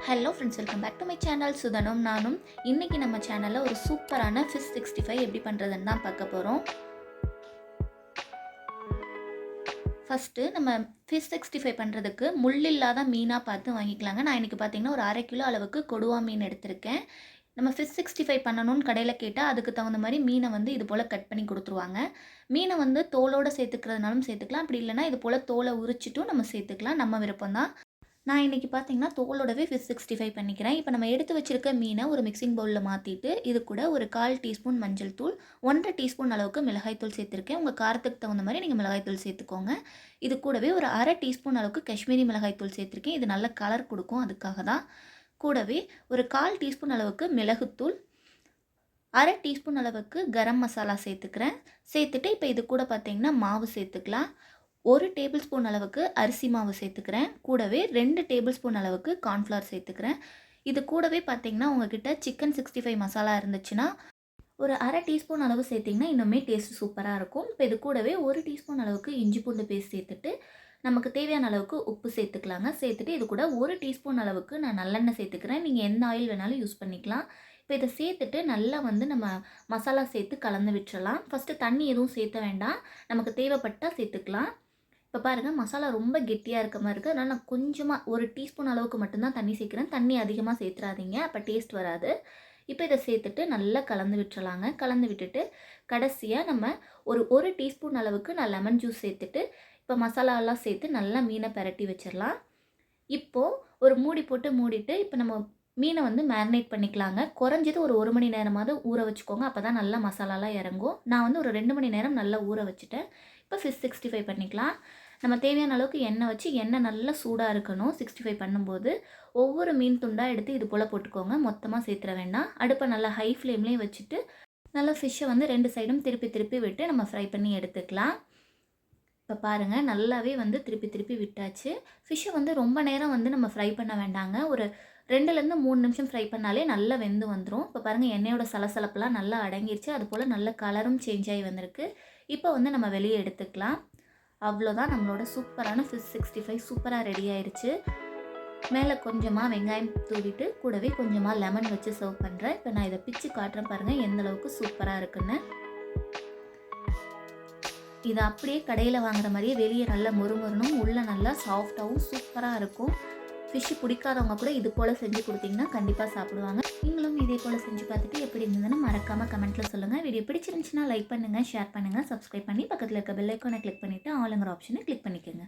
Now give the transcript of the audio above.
Hello friends, welcome back to my channel. சுதனும் நானும் இன்றைக்கி நம்ம சேனலில் ஒரு சூப்பரான ஃபிஷ் 65 எப்படி பண்ணுறதுன்னு தான் பார்க்க போகிறோம். ஃபஸ்ட்டு நம்ம ஃபிஷ் 65 பண்ணுறதுக்கு முள்ளில்லாத மீனாக பார்த்து வாங்கிக்கலாங்க. நான் இன்றைக்கி பார்த்தீங்கன்னா ஒரு 1/2 கிலோ அளவுக்கு கொடுவா மீன் எடுத்திருக்கேன். நம்ம ஃபிஷ் 65 பண்ணணும்னு கடையில் கேட்டால் அதுக்கு தகுந்த மாதிரி மீனை வந்து இது போல் கட் பண்ணி கொடுத்துருவாங்க. மீனை வந்து தோலோடு சேர்த்துக்கிறதுனாலும் சேர்த்துக்கலாம், அப்படி இல்லைனா இது போல் தோலை உரிச்சிட்டும் நம்ம சேர்த்துக்கலாம், நம்ம விருப்பம் தான். நான் இன்றைக்கி பார்த்தீங்கன்னா தோலோடவே ஃபிஷ் 65 பண்ணிக்கிறேன். இப்போ நம்ம எடுத்து வச்சுருக்க மீனை ஒரு மிக்சிங் பவுலில் மாற்றிட்டு இது கூட ஒரு 1/4 டீஸ்பூன் மஞ்சள் தூள், 1/2 டீஸ்பூன் அளவுக்கு மிளகாய்த்தூள் சேர்த்துருக்கேன். உங்கள் காரத்துக்கு தகுந்த மாதிரி நீங்கள் மிளகாய்த்தூள் சேர்த்துக்கோங்க. இது கூடவே ஒரு 1/2 டீஸ்பூன் அளவுக்கு காஷ்மீரி மிளகாய்த்தூள் சேர்த்துருக்கேன். இது நல்ல கலர் கொடுக்கும், அதுக்காக தான். கூடவே ஒரு 1/4 டீஸ்பூன் அளவுக்கு மிளகுத்தூள், 1/2 டீஸ்பூன் அளவுக்கு கரம் மசாலா சேர்த்துக்கிறேன். சேர்த்துட்டு இப்போ இது கூட பார்த்திங்கன்னா மாவு சேர்த்துக்கலாம். 1 டேபிள் ஸ்பூன் அளவுக்கு அரிசி மாவு சேர்த்துக்கிறேன். கூடவே 2 டேபிள் ஸ்பூன் அளவுக்கு கார்ன்ஃப்ளவர் சேர்த்துக்கிறேன். இது கூடவே பார்த்திங்கன்னா உங்ககிட்ட சிக்கன் 65 மசாலா இருந்துச்சுன்னா ஒரு 1/2 டீஸ்பூன் அளவு சேர்த்திங்கன்னா இன்னுமே டேஸ்ட் சூப்பராக இருக்கும். இப்போ இது கூடவே 1 டீஸ்பூன் அளவுக்கு இஞ்சி பூண்டு பேஸ்ட் சேர்த்துட்டு நமக்கு தேவையான அளவுக்கு உப்பு சேர்த்துக்கலாங்க. சேர்த்துட்டு இது கூட 1 டீஸ்பூன் அளவுக்கு நான் நல்லெண்ணெய் சேர்த்துக்கிறேன். நீங்கள் எந்த ஆயில் வேணாலும் யூஸ் பண்ணிக்கலாம். இப்போ இதை சேர்த்துட்டு நல்லா வந்து நம்ம மசாலா சேர்த்து கலந்து விட்டுறலாம். ஃபஸ்ட்டு தண்ணி எதுவும் சேர்த்த வேண்டாம், நமக்கு தேவைப்பட்டால் சேர்த்துக்கலாம். இப்போ பாருங்கள், மசாலா ரொம்ப கெட்டியாக இருக்க மாதிரி இருக்குது. அதனால் நான் கொஞ்சமாக 1 டீஸ்பூன் அளவுக்கு மட்டும்தான் தண்ணி சேர்க்குறேன். தண்ணி அதிகமாக சேர்த்துறாதீங்க, அப்போ டேஸ்ட் வராது. இப்போ இதை சேர்த்துட்டு நல்லா கலந்து விட்டுறலாங்க. கலந்து விட்டுட்டு கடைசியாக நம்ம ஒரு டீஸ்பூன் அளவுக்கு நான் லெமன் ஜூஸ் சேர்த்துட்டு இப்போ மசாலாலாம் சேர்த்து நல்லா மீனை பரட்டி வச்சிடலாம். இப்போது ஒரு மூடி போட்டு மூடிட்டு இப்போ நம்ம மீனை வந்து மேரினேட் பண்ணிக்கலாங்க. குறைஞ்சது ஒரு மணி நேரமாவது ஊற வச்சுக்கோங்க, அப்போ தான் நல்லா மசாலாலாம் இறங்கும். நான் வந்து ஒரு 2 மணி நேரம் நல்லா ஊற வச்சுட்டேன். இப்போ ஃபிஷ் 65 பண்ணிக்கலாம். நம்ம தேவையான அளவுக்கு எண்ணெய் வச்சு, எண்ணெய் நல்லா சூடாக இருக்கணும். 65 பண்ணும்போது ஒவ்வொரு மீன் துண்டாக எடுத்து இது போல் போட்டுக்கோங்க, மொத்தமாக சேர்த்துற வேண்டாம். அடுப்பை நல்லா ஹை ஃப்ளேம்லேயே வச்சுட்டு நல்லா ஃபிஷ்ஷை வந்து 2 சைடும் திருப்பி விட்டு நம்ம ஃப்ரை பண்ணி எடுத்துக்கலாம். இப்போ பாருங்கள், நல்லாவே வந்து திருப்பி விட்டாச்சு. ஃபிஷ்ஷை வந்து ரொம்ப நேரம் வந்து நம்ம ஃப்ரை பண்ண வேண்டாங்க. ஒரு 2லேருந்து 3 நிமிஷம் ஃப்ரை பண்ணாலே நல்லா வெந்து வந்துடும். இப்போ பாருங்கள், எண்ணெயோட சலசலப்பெல்லாம் நல்லா அடங்கிருச்சு. அது போல் நல்ல கலரும் சேஞ்ச் ஆகி வந்திருக்கு. இப்போ வந்து நம்ம வெளியே எடுத்துக்கலாம். அவ்வளோதான், நம்மளோட சூப்பரான ஃபிஷ் 65 சூப்பராக ரெடி ஆயிடுச்சு. மேலே கொஞ்சமாக வெங்காயம் தூவிட்டு கூடவே கொஞ்சமாக லெமன் வச்சு சர்வ் பண்ணுறேன். இப்போ நான் இதை பிச்சு காட்டுறேன் பாருங்கள் எந்த அளவுக்கு சூப்பராக இருக்குன்னு. இதை அப்படியே கடையில் வாங்குற மாதிரியே வெளியே நல்லா மொறுமொறணும், உள்ளே நல்லா சாஃப்டாகவும் சூப்பராக இருக்கும். ஃபிஷ்ஷு பிடிக்காதவங்க கூட இது போல் செஞ்சு கொடுத்தீங்கன்னா கண்டிப்பாக சாப்பிடுவாங்க. நீங்களும் இதே போல் செஞ்சு பார்த்துட்டு எப்படி இருந்ததுன்னு மறக்காமல் கமெண்ட்டில் சொல்லுங்கள். வீடியோ பிடிச்சிருந்துச்சுன்னா லைக் பண்ணுங்கள், ஷேர் பண்ணுங்கள், சப்ஸ்கிரைப் பண்ணி பக்கத்தில் இருக்க பெல் ஐக்கானை கிளிக் பண்ணிவிட்டு ஆளுங்கிற ஆப்ஷனை கிளிக் பண்ணிக்கோங்க.